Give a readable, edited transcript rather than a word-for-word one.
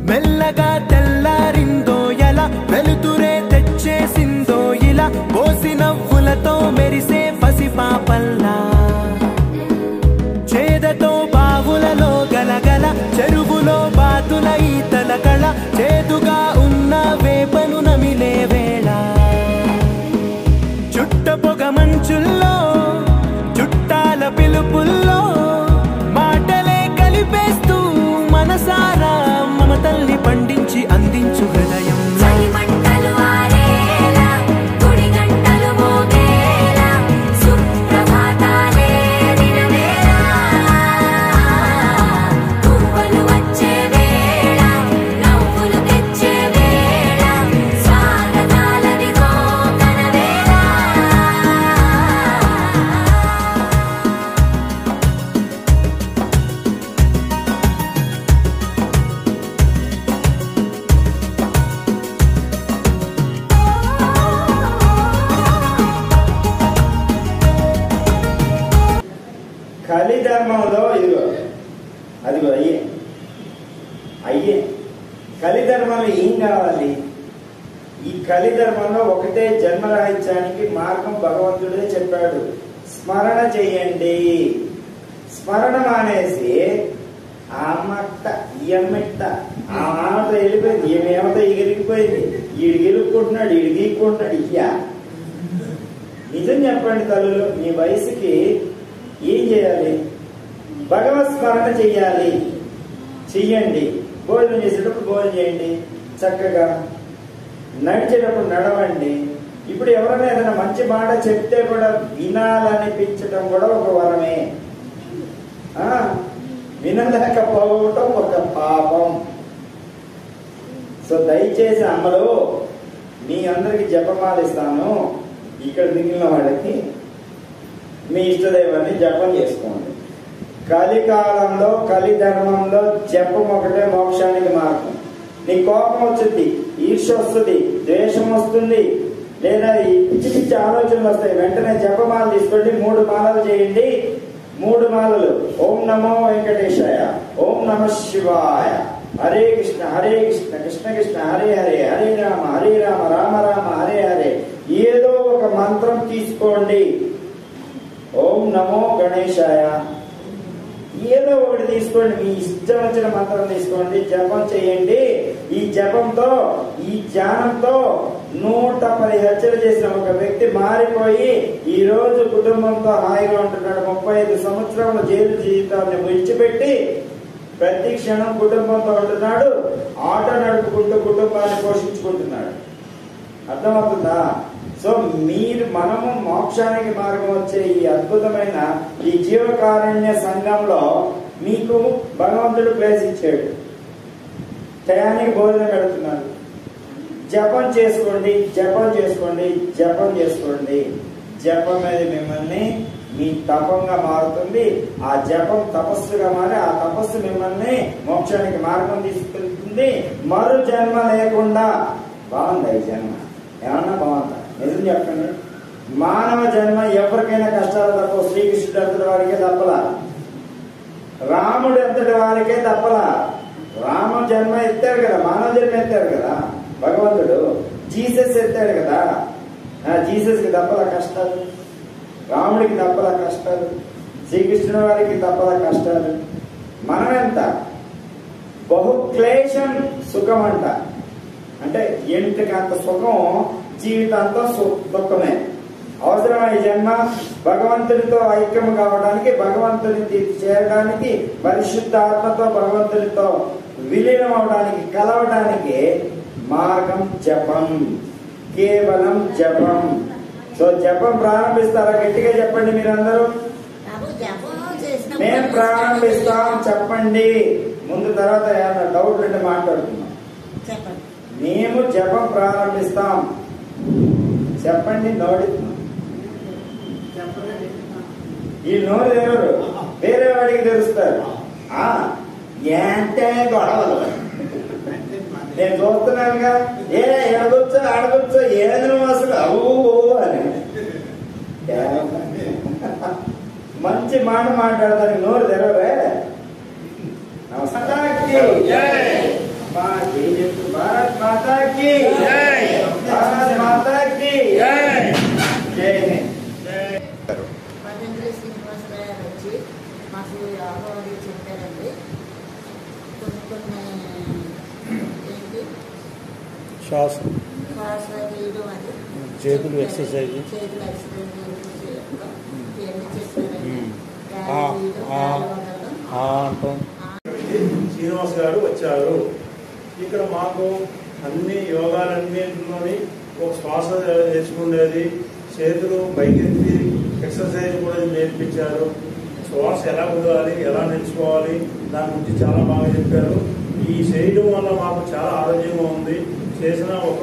మెల్లగా తెల్లారిందో ఎలా వెలుతురే తెచ్చేసిందో ఇలా పోసి నవ్వులతో మెరిసే పసిపాపల్లా చేదతో బావులలో గలగల చెరువులో బాతుల ఈతల కళ చేదుగా ఉన్న వేపను నమిలే వేళ చుట్ట పొగ మంచుల్లో చుట్టాల పిలుపుల్లో మాటలే కలిపేస్తూ మనసారా మమతల్ని పండించి అందించు హృదయం కలి ధర్మంలో ఇదిగో అదిగో అయ్యే కలి ధర్మంలో ఏం కావాలి? ఈ కలి ధర్మంలో ఒకటే జన్మరాహిత్యానికి మార్గం భగవంతుడే చెప్పాడు. స్మరణ చెయ్యండి. స్మరణ మానేసి ఆ అమ్మట్ట ఈ అమ్మిట్ట ఆ మామతో వెళ్ళిపోయింది, ఏమేమతో ఎగిరిగిపోయింది, ఈడు గెలుపుకుంటున్నాడు, ఈడు గీక్కుంటున్నాడు. ఇయ్యా నిజం చెప్పండి తల్లులు, మీ వయసుకి ఏం చేయాలి? భగవత్ స్మరణ చెయ్యాలి. చెయ్యండి. భోజనం చేసేటప్పుడు భోజనం చేయండి, చక్కగా నడిచేటప్పుడు నడవండి. ఇప్పుడు ఎవరైనా ఏదైనా మంచి మాట చెప్తే కూడా వినాలనిపించటం కూడా ఒక వరమే. వినలేకపోవటం ఒక పాపం. సో దయచేసి అమ్మలు మీ అందరికి జపమాల ఇస్తాను. ఇక్కడ మిగిలిన వాళ్ళకి మీ ఇష్టదైవాన్ని జపం చేసుకోండి. కలికాలంలో కలి ధర్మంలో జపం ఒకటే మోక్షానికి మార్గం. నీ కోపం వస్తుంది, ఈర్ష్య వస్తుంది, ద్వేషం వస్తుంది, లేదా పిచ్చి పిచ్చి ఆలోచనలు వస్తాయి. వెంటనే జపమాల తీసుకోండి. 3 మాలలు చేయండి. 3 మాలలు. ఓం నమో వెంకటేశాయ, ఓం నమ శివాయ, హరే కృష్ణ కృష్ణ కృష్ణ హరే హరే, హరే రామ రామ రామ హరే హరే. ఏదో ఒక మంత్రం తీసుకోండి. ఓం నమో గణేశాయ, ఏదో ఒకటి తీసుకోండి. మీ ఇష్టం వచ్చిన మంత్రం తీసుకోండి, జపం చేయండి. ఈ జపంతో ఈ ధ్యానంతో 110 హత్యలు చేసిన ఒక వ్యక్తి మారిపోయి ఈ రోజు కుటుంబంతో హాయిగా ఉంటున్నాడు. 35 సంవత్సరాల జైలు జీవితాన్ని విడిచిపెట్టి ప్రతి క్షణం కుటుంబంతో ఉంటున్నాడు. ఆటో నడుపుకుంటూ కుటుంబాన్ని పోషించుకుంటున్నాడు. అర్థమవుతుందా? సో మనము మోక్షానికి మార్గం వచ్చే ఈ అద్భుతమైన ఈ జీవకారుణ్య సంఘంలో మీకు భగవంతుడు ప్లేస్ ఇచ్చాడు. టయానికి భోజనం పెడుతున్నాడు. జపం చేసుకోండి, జపం చేసుకోండి, జపం చేసుకోండి. జపం అనేది మిమ్మల్ని మీ తపంగా మారుతుంది. ఆ జపం తపస్సుగా మారి ఆ తపస్సు మిమ్మల్ని మోక్షానికి మార్గం తీసుకెళ్తుంది. మరు జన్మ లేకుండా. బాగుందా ఈ జన్మ? ఏమన్నా బాగుందా? నిజం చెప్పండి. మానవ జన్మ ఎవరికైనా కష్టాలు తప్ప. శ్రీకృష్ణుడు అంతటి వారికే తప్పలా, రాముడు అంతటి వారికే తప్పలా. రామ జన్మ ఎత్తాడు కదా, మానవ జన్మ ఎత్తాడు కదా భగవంతుడు. జీసస్ ఎత్తాడు కదా, జీసస్ కి తప్పలా కష్టాలు, రాముడికి తప్పలా కష్టాలు, శ్రీకృష్ణుడు వారికి తప్పలా కష్టాలు. మనమెంత బహుక్లేశం సుఖం అంట. అంటే ఎంటికి అంత సుఖం, జీవితాంతం దుఃఖమే. అవసరమైన జన్మ భగవంతునితో ఐక్యం కావడానికి, భగవంతుని చేరడానికి, పరిశుద్ధ ఆత్మతో భగవంతునితో విలీనం అవడానికి, కలవడానికి మార్గం జపం, కేవలం జపం. సో జపం ప్రారంభిస్తారా? గట్టిగా చెప్పండి మీరందరూ. జపం చేసిన మేము ప్రారంభిస్తాం చెప్పండి. ముందు తర్వాత ఏమైనా డౌట్లు ఉంటే మాట్లాడుతున్నాం. మేము జపం ప్రారంభిస్తాం చెప్పండి. నోడుతున్నాం ఈ నోరు ఎవరు వేరే వాడికి తెలుస్తారు. ఏంటే గొడవలు నేను చూస్తున్నానుగా. ఎడగొచ్చో ఆడగొచ్చో ఏదో అసలు అవు అని మంచి మాట మాట్లాడతానికి నోరు తెరవరే. భారత్ మాతాకి భారత్ మాతాకి జై హింద్. పతంజలి శ్రీనివాసరావు గారు వచ్చి మాకు యోగా అది చెప్పారండి. కొన్ని ఏంటి శ్వాస చేయడం అది చేతులు ఎక్సర్సైజ్ చేతులు ఎక్సర్సైజ్ ఇవన్నీ చెప్పారండి. శ్రీనివాస్ గారు వచ్చారు. ఇక్కడ మాకు అన్ని యోగాలన్నింటిలోని ఒక శ్వాస నేర్చుకునేది, చేతులు పైకెత్తి ఎక్సర్సైజ్ కూడా నేర్పించారు. శ్వాస ఎలా వదలాలి, ఎలా నేర్చుకోవాలి దాని గురించి చాలా బాగా చెప్పారు. ఈ చేయడం వల్ల మాకు చాలా ఆరోగ్యంగా ఉంది. చేసిన ఒక